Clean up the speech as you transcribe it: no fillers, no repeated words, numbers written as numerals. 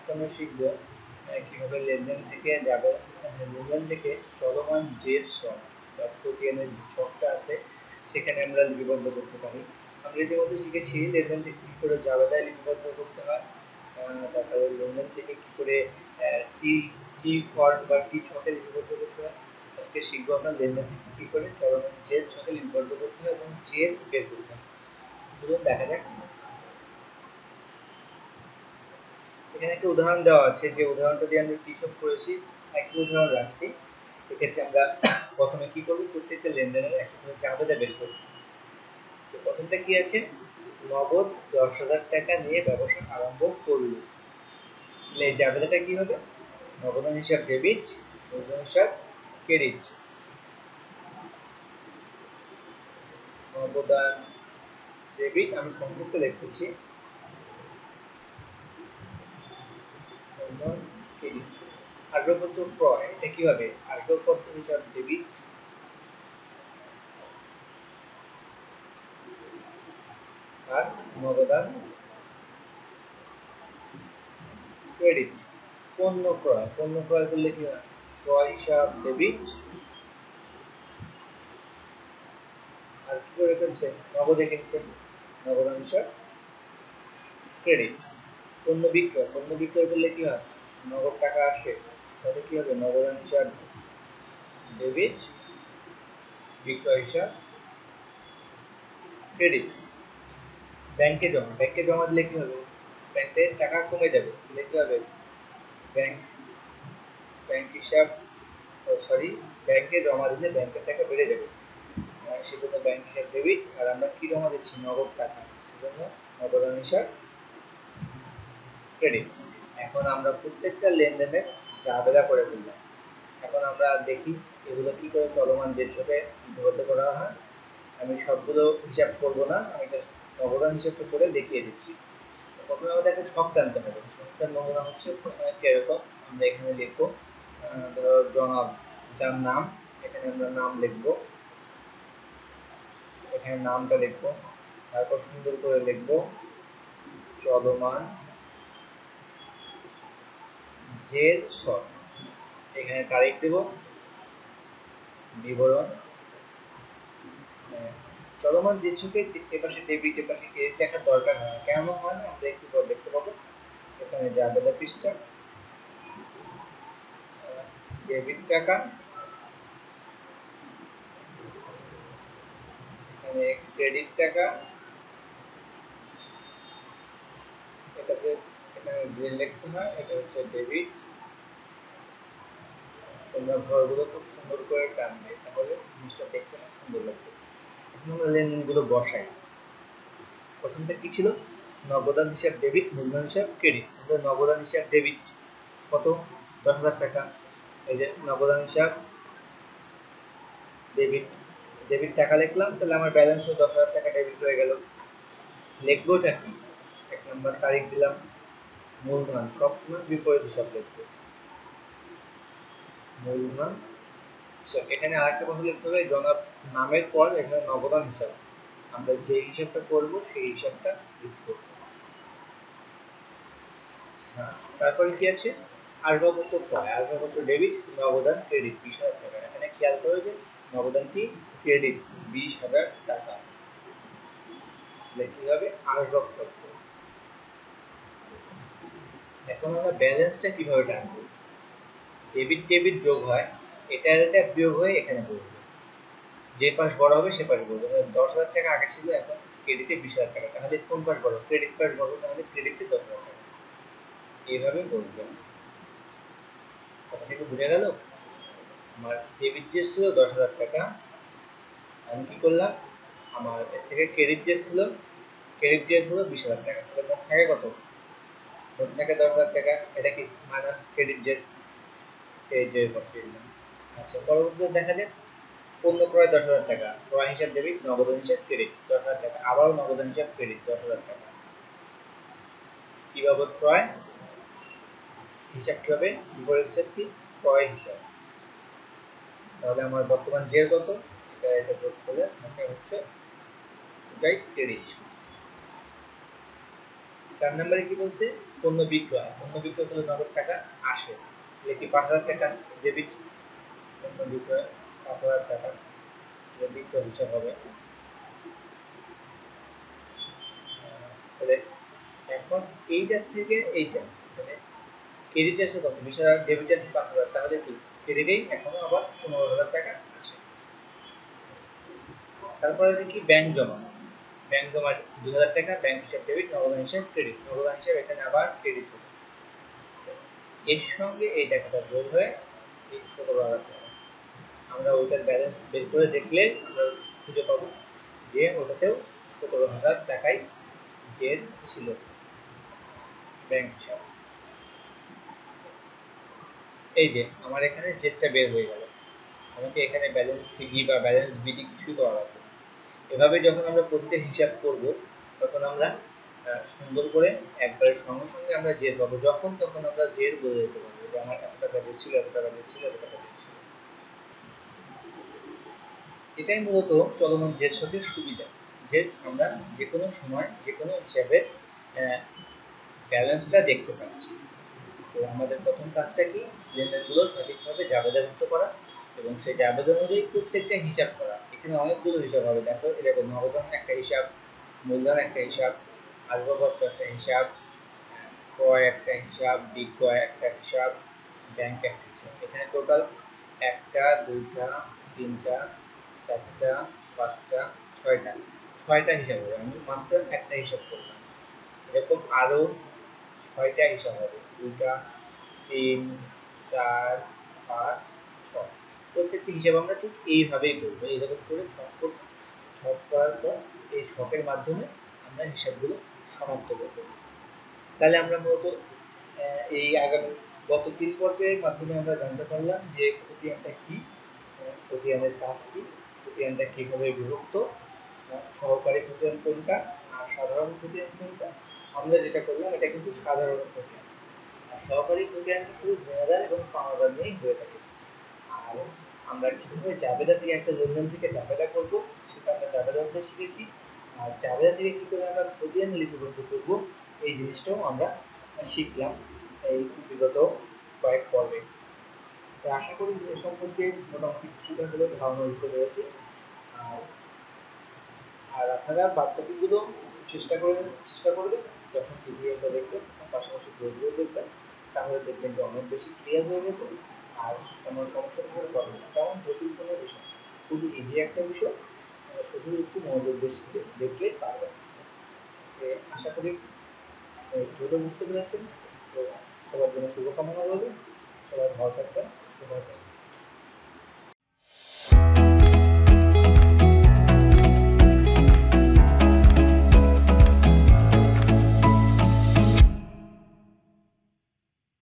আজকে আমরা শিখবো কিভাবে লেনদেন থেকে যাবে লেনদেন থেকে চলমান জের ছক বা প্রতিদিনের যে ছকটা আছে সেখানে আমরা লিপিবদ্ধ করতে পারি। আমরা ইতিমধ্যে শিখেছি লেনদেন থেকে কি করে জাবেদায় লিপিবদ্ধ করতে হয়, তারপরে লেনদেন থেকে কি করে টি টি ফর্ম বা টি ছকে লিপিবদ্ধ করতে হয়। আজকে শিখবো আমরা লেনদেন থেকে কি করে চলমান জের ছকে লিপিবদ্ধ করতে হয় এবং জের বের করতে হয়। চলুন দেখা যাক। এখানে একটা উদাহরণ দেওয়া আছে, যে উদাহরণটা দিয়ে আমরা কি সব করেছি একই উদাহরণ রাখছি। এক্ষেত্রে আমরা প্রথমে কি করব, প্রত্যেকটা লেনদেনের একটা করে জাবেদা বের করব। তো প্রথমটা কি আছে, নগদ 10,000 টাকা নিয়ে ব্যবসা আরম্ভ করল। তাহলে এই জাবেদাটা কি হবে, নগদান হিসাব ডেবিট, মূলধন হিসাব ক্রেডিট। নগদান ডেবিট আমি সংক্ষিপ্ত লিখতেছি, মূলধন ক্রেডিট। আসবাবপত্র ক্রয়, এটা কি হবে, আসবাবপত্র হিসাব ডেবিট, আর নগদান ক্রেডিট। পণ্য ক্রয়, পণ্য ক্রয় করলে কি হয়, ক্রয় হিসাব ডেবিট, আর কি করে কিনছে, নগদে কিনছে, নগদান হিসাব ক্রেডিট। পণ্য বিক্রয়, পণ্য বিক্রয় করলে কি হয়, নগদ টাকা আসে, তাহলে কি হবে, নগদান হিসাব ডেবিট, বিক্রয় হিসাব ক্রেডিট। ব্যাংকে জমা, ব্যাংকে জমা দিলে কি হবে, ব্যাংকে টাকা কমে যাবে, তাহলে কি হবে, ব্যাংক ব্যাংক হিসাব সরি ব্যাংকে জমা দিলে ব্যাংকের টাকা বেড়ে যাবে, সেজন্য ব্যাংক হিসাব ডেবিট। আর আমরা কি জমা দিচ্ছি, নগদ টাকা, সেজন্য নগদান হিসাব ক্রেডিট। এখন আমরা প্রত্যেকটা লেনদেনের জাবেদা করে ফেললাম। এখন আমরা দেখি এগুলো কি করে চলমান যে ছকে লিপিবদ্ধ করা হয়। আমি সবগুলো হিসাব করব না, আমি জাস্ট নগদান হিসাবটা করে দেখিয়ে দিচ্ছি। প্রথমে আমাদের একটা ছক টানতে হবে। ছকটার নমুনা হচ্ছে এরকম, আমরা এখানে লিখবো ধরো জনাব, যার নাম, এখানে আমরা নাম লিখবো, এখানে নামটা লিখবো, তারপর সুন্দর করে লিখবো চলমান জের ছক, এখানে তারিখ দেব, বিবরণ। চলমান জের ছকের এপাশে ডেবিট এপাশে ক্রেডিট লেখার দরকার হয় না, কেন হয় না আমরা একটু পর দেখতে পাবো। এখানে জাবেদা পৃষ্ঠা, ডেবিট টাকা, এখানে ক্রেডিট টাকা, এটাতে এখানে যে লিখতে হয় এটা হচ্ছে ডেবিট। তোমরা ঘরগুলো খুব সুন্দর করে টানবে, তাহলে জিনিসটা দেখতে খুব সুন্দর লাগবে। এখন আমরা লেনদেনগুলো বসাই। প্রথমটা কি ছিল, নগদান হিসাব ডেবিট, মূলধন হিসাব ক্রেডিট। তাহলে নগদান হিসাব ডেবিট কত, 10,000 টাকা, এই যে নগদান হিসাব ডেবিট, ডেবিট টাকা লিখলাম, তাহলে আমার ব্যালেন্সে 10,000 টাকা ডেবিট হয়ে গেল। লিখবো এটা কি, 1 নম্বর তারিখ দিলাম, মূলধন সবসময় বিপরীত হিসাব লিখবো, মূলধন হিসাব। এখানে আরেকটা কথা লিখতে হবে, জনাব নামের পর এখানে নগদান হিসাব, আমরা যে হিসাবটা করব সেই হিসাবটা লিখবো। হ্যাঁ, তারপরে কি আছে, আসবাবপত্র ক্রয়, আসবাবপত্র ডেবিট, নগদান ক্রেডিট 20,000 টাকা। এখানে খেয়াল করে যে নগদানটি ক্রেডিট 20,000 টাকা, কি হবে আসবাবপত্র। এখন আমরা ব্যালেন্সটা কিভাবে টানবো, ডেবিট ডেবিট যোগ হয়, এটা বিয়োগ হয়ে এখানে বসবে, যে পাশ বড় হবে সে পাশ বড়। 10,000 টাকা আগে ছিল, এখন ক্রেডিটে 20,000 টাকা, তাহলে কোন পাশ বড়, ক্রেডিট পাশ বড়, তাহলে ক্রেডিটে 10,000 টাকা, এইভাবে বসবে। কথা থেকে বুঝে গেল, আমার ডেবিট যে ছিল 10,000 টাকা, আমি কি করলাম, আমার এর থেকে ক্রেডিট যে ছিল, ক্রেডিট যে হলো 20,000 টাকা, তাহলে মোট থাকে কত, মোট থাকে 10,000 টাকা, এটা কি মাইনাস ক্রেডিট যে, ক্রেডিট যে বসিয়ে দিলাম। আচ্ছা, পরবর্তীতে দেখা যায় পণ্য ক্রয় 10,000 টাকা, ক্রয় হিসাব ডেবিট, নগদান হিসাব ক্রেডিট 10,000 টাকা, আবারও নগদান হিসাব ক্রেডিট 10,000 টাকা। কি বাবদ ক্রয়, হিসাব কি হবে, বিপরীত হিসাব কি, ক্রয় হিসাব। তাহলে আমার বর্তমান জের কত, এটা যোগ করলে আমাকে হচ্ছে এটাই ক্রেডিট। 4 নম্বরে কি বলছে, পণ্য বিক্রয় করলে নগদ টাকা আসে, কি 5,000 টাকা ডেবিট, পণ্য বিক্রয় 5,000 টাকা বিক্রয় হিসাব হবে। তাহলে এখন এইটার থেকে এইটা মানে ক্রেডিট আছে কত, 20,000, ডেবিট আছে 5,000, তাহলে কি ক্রেডিটেই এখনো আবার 15,000 টাকা আছে। তারপরে আছে কি ব্যাংক জমা, 2,000 টাকা ব্যাংক হিসাব ডেবিট, নগদান হিসাব ক্রেডিট, নগদান হিসাব এখানে আবার ক্রেডিট হবে। এর সঙ্গে এই টাকাটা যোগ হয়ে এই 17,000 টাকা, আমরা ওইটার ব্যালেন্স বের করে দেখলে আমরা খুঁজে পাবো যে ওটাতেও 17,000 টাকাই জেড ছিল ব্যাংক হিসাব। এই যে আমার এখানে জেডটা বের হয়ে গেল, আমাকে এখানে ব্যালেন্স সিডি বা ব্যালেন্স বিডি কিছুই করা লাগবে না। এভাবে যখন আমরা প্রতিটা হিসাব করব তখন আমরা সুন্দর করে একবারে সঙ্গে সঙ্গে আমরা জেড পাবো, যখন তখন আমরা জেড বলে দিতে পারবো যে আমার এত টাকা জেড ছিল, এত টাকা জেড ছিল, এত টাকা জেড ছিল। এটাই মূলত চলমান জেড শটের সুবিধা, যে আমরা যে কোনো সময় যে কোনো হিসাবের ব্যালেন্সটা দেখতে পাচ্ছি। তো আমাদের প্রথম কাজটা কি, লেনদেনগুলো সঠিকভাবে জাবেদাভুক্ত করা এবং সেই জাবেদা অনুযায়ী প্রত্যেকটা হিসাব করা। এখানে অনেকগুলো হিসাব হবে, দেখো এটা নগদান একটা হিসাব, মূলধন একটা হিসাব, আসবাবপত্র একটা হিসাব, ক্রয় একটা হিসাব, বিক্রয় একটা হিসাব, ব্যাংক একটা হিসাব। এখানে টোটাল 1টা 2টা 3টা 4টা 5টা 6টা হিসাব হবে, আমি মাত্র একটা হিসাব করলাম। এরকম আরো 6টা হিসাব হবে, 2টা 3 4 5 6, প্রত্যেকটি হিসাব আমরা ঠিক এইভাবেই করবো, এইভাবে করে ছক করার পর এই ছকের মাধ্যমে আমরা হিসাবগুলো সমাপ্ত করব। তাহলে আমরা মূলত এই আগামী গত 3 পর্বের মাধ্যমে আমরা জানতে পারলাম যে খতিয়ানটা কি, খতিয়ানের কাজ কি, খতিয়ানটা কিভাবে বিভক্ত, সহকারী খতিয়ান কোনটা আর সাধারণ খতিয়ান কোনটা। আমরা যেটা করলাম এটা কিন্তু সাধারণ খতিয়ান, আর সহকারী খতিয়ানটা শুধু দেনাদার এবং পাওনাদার নিয়েই হয়ে থাকে। আর আমরা কিভাবে জাবেদা থেকে একটা লেনদেন থেকে জাবেদা করব সেটা আমরা জাবেদা হতে শিখেছি, আর জাবেদা থেকে কি করে আমরা খতিয়ান লিপিবদ্ধ করব এই জিনিসটাও আমরা শিখলাম এই বিগত কয়েক পর্বে। তো আশা করি এ সম্পর্কে মোটামুটি কিছুটা হলেও ধারণা দিতে পেরেছি। আর আপনারা বাদবাকিগুলো চেষ্টা করবেন যখন টিউটোরিয়ালটা দেখবেন পাশাপাশি বইগুলো দেখবেন, তাহলে দেখবেন যে অনেক বেশি ক্লিয়ার হয়ে গেছে। আর কোনো সমস্যা থাকলে বলেন, তেমন জটিল কোনো বিষয়, খুবই ইজি একটা বিষয়, শুধু একটু মনোযোগ বেশি দেখলেই পারবেন। আশা করি দ্রুত বুঝতে পেরেছেন। তো সবার জন্য শুভকামনা রইল, সবাই ভালো থাকবেন।